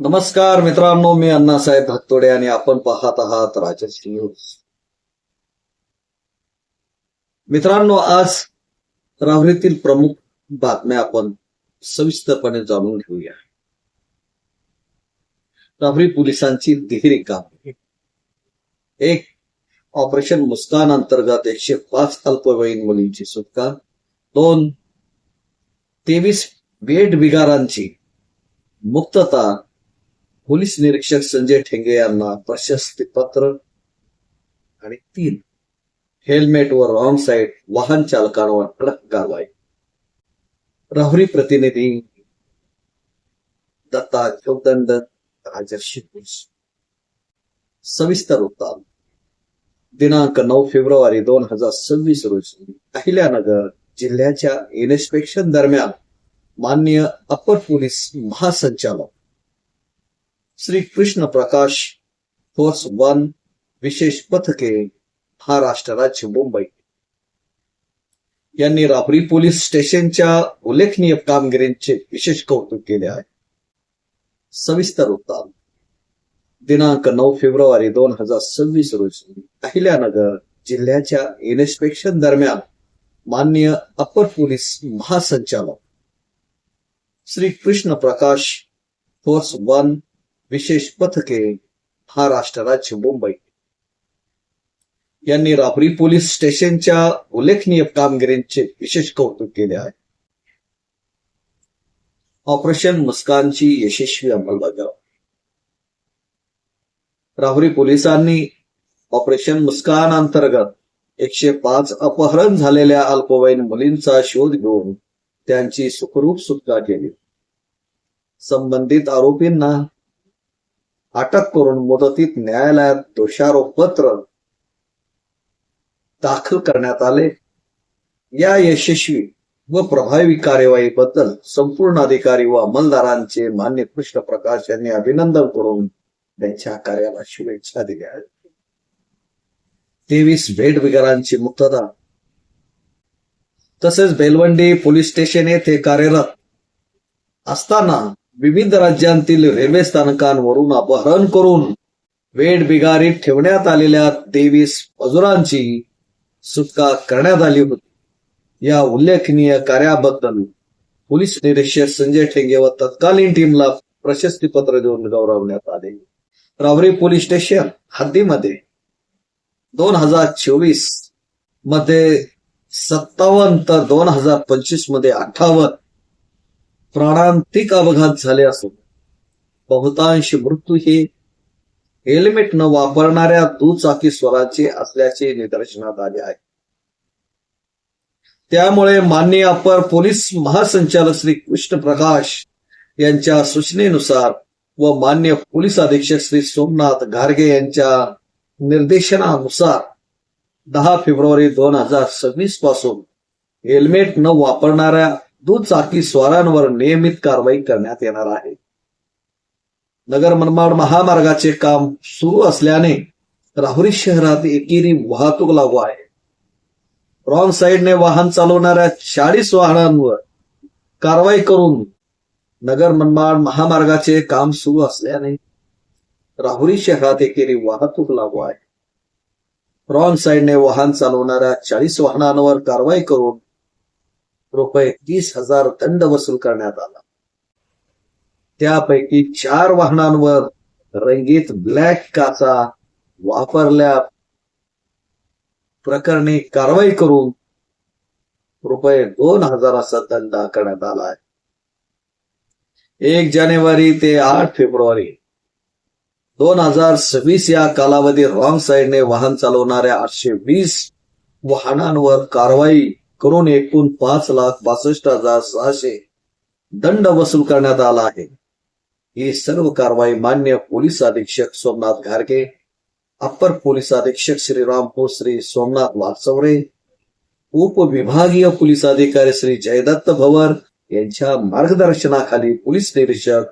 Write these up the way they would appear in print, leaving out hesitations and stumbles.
नमस्कार मित्रांनो, मी अण्णासाहेब भक्तोडे आणि आपण पाहत आहात राजश्री न्यूज. मित्रांनो, आज राहुरीतील प्रमुख बातम्या आपण सविस्तरपणे जाणून घेऊया. राहुरी पोलिसांची तिहेरी कामगिरी. एक, ऑपरेशन मुस्कान अंतर्गत 105 अल्पवयीन मुलींची सुटका. 2, 23 वेठबिगारांची मुक्तता. पोलीस निरीक्षक संजय ठेंगे यांना प्रशस्तीपत्र. आणि 3, हेल्मेट व रॉंग साईड वाहन चालकांवर कडक कारवाई. राहुरी प्रतिनिधी दत्ता जोगदंड, राजर्षी न्यूज. सविस्तर वृत्तांत. दिनांक 9 फेब्रुवारी 2026 रोजी अहिल्यानगर जिल्ह्याच्या इन्स्पेक्शन दरम्यान माननीय अपर पोलीस महासंचालक श्री कृष्ण प्रकाश फोर्स 1 विशेष पथके महाराष्ट्र राज्य मुंबई यांनी राहुरी पोलीस स्टेशनच्या उल्लेखनीय कामगिरीचे विशेष कौतुक केले आहे. सविस्तर वृत्तांत. दिनांक 9 फेब्रुवारी 2026 रोजी अहिल्यानगर जिल्ह्याच्या इन्स्पेक्शन दरम्यान माननीय अपर पोलीस महासंचालक श्री कृष्ण प्रकाश फोर्स 1 विशेष पथके महाराष्ट्र राज्य मुंबई यांनी राहुरी पोलीस स्टेशनच्या उल्लेखनीय कामगिरीचे विशेष कौतुक केले आहे. ऑपरेशन मुस्कानची यशस्वी अंमलबजावणी. राहुरी पोलिसांनी ऑपरेशन मुस्कान अंतर्गत 105 अपहरण झालेल्या अल्पवयीन मुलींचा शोध घेऊन त्यांची सुखरूप सुटका केली. संबंधित आरोपींना अटक करून मुदतीत न्यायालयात दोषारोपपत्र दाखल करण्यात आले. या यशस्वी व प्रभावी कार्यवाहीबद्दल संपूर्ण अधिकारी व अंमलदारांचे मान्य कृष्ण प्रकाश यांनी अभिनंदन करून त्यांच्या कार्याला शुभेच्छा दिल्या आहेत. 23 वेठबिगारांची मुक्तता. तसेच बेलवंडी पोलीस स्टेशन येथे कार्यरत असताना विविध राज्यांतील रेल्वे स्थानकांवरून अपहरण करून वेठबिगारीत ठेवण्यात आलेल्या 23 मजुरांची सुटका करण्यात आली होती. या उल्लेखनीय कार्याबद्दल पोलीस निरीक्षक संजय ठेंगे व तत्कालीन टीमला प्रशस्तीपत्र देऊन गौरवण्यात आले. राहुरी पोलीस स्टेशन हद्दीमध्ये 2024 मध्ये 57 तर 2025 मध्ये 58 प्राणांतिक अपघात झाले असून बहुतांश मृत्यू हे हेल्मेट न वापरणाऱ्या दुचाकीस्वारांचे असल्याचे निदर्शनात आले आहे. त्यामुळे माननीय अपर पोलीस महासंचालक श्री कृष्ण प्रकाश यांच्या सूचनेनुसार व मान्य पोलीस अधीक्षक श्री सोमनाथ घारगे यांच्या निर्देशनानुसार 10 फेब्रुवारी 2026 पासून हेल्मेट न वापरणाऱ्या दुचाकी स्वारांवर नियमित कारवाई करण्यात येणार आहे. नगर मनमाड महामार्गाचे काम सुरू असल्याने राहुरी शहरात एकेरी वाहतूक लागू आहे. रॉंग साईडने वाहन चालवणाऱ्या 40 वाहनांवर कारवाई करून नगर मनमाड महामार्गाचे काम सुरू असल्याने राहुरी शहरात एकेरी वाहतूक लागू आहे. रॉंग साईडने वाहन चालवणाऱ्या 40 वाहनांवर कारवाई करून रुपये 30,000 दंड वसूल करण्यात आला. त्यापैकी 4 वाहनांवर रंगीत ब्लॅक काचा वापरल्या प्रकरणी कारवाई करून रुपये 2,000 असा दंड करण्यात आला आहे. 1 जानेवारी ते 8 फेब्रुवारी 2026 या कालावधीत रॉंग साईडने वाहन चालवणाऱ्या 820 वाहनांवर कारवाई करून एकूण 5,62,600 दंड वसूल करण्यात आला आहे. ही सर्व कारवाई मान्य पोलीस अधीक्षक सोमनाथ घारगे, अपर पोलीस अधीक्षक श्रीरामपूर श्री सोमनाथ वासवरे, उपविभागीय पोलीस अधिकारी श्री जयदत्त भवर यांच्या मार्गदर्शनाखाली पोलीस निरीक्षक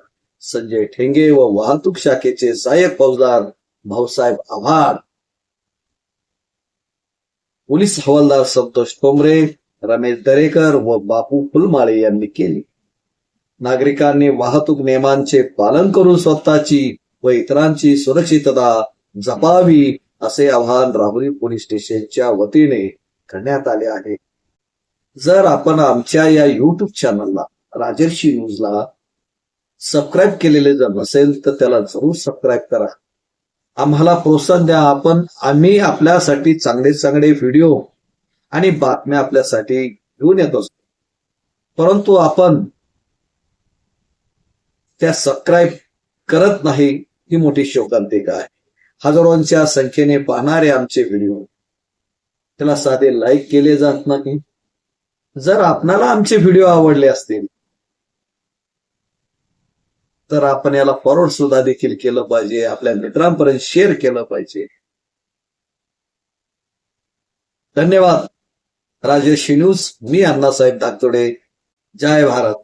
संजय ठेंगे व वाहतूक शाखेचे सहाय्यक फौजदार भाऊसाहेब आव्हाड, पोलीस हवालदार संतोष ठोंबरे, रमेश दरेकर व बापू फुलमाळे यांनी केली. नागरिकांनी वाहतूक नियमांचे पालन करून स्वतःची व इतरांची सुरक्षितता जपावी असे आवाहन राहुरी पोलीस स्टेशनच्या वतीने करण्यात आले आहे. जर आपण आमच्या या युट्यूब चॅनलला राजर्षी न्यूजला सबस्क्राईब केलेले जर नसेल तर त्याला जरूर सबस्क्राईब करा. आम्हाला प्रोत्साहन द्या. आम्ही आपल्यासाठी चांगले चांगले व्हिडिओ आणि बातम्या आपल्यासाठी घेऊन येत असतो, परंतु आपण त्या सबस्क्राईब करत नाही ही मोठी शोकांतिका आहे. हजारोंच्या संख्येने पाहणारे आमचे व्हिडिओ त्याला साधे लाईक केले जात नाही. जर आपणाला आमचे व्हिडिओ आवडले असतील तर आपण याला फॉरवर्ड सुद्धा देखील केलं पाहिजे, आपल्या मित्रांपर्यंत शेअर केलं पाहिजे. धन्यवाद. राजर्षी न्यूज, मी अण्णासाहेब धाकतोडे. जय भारत.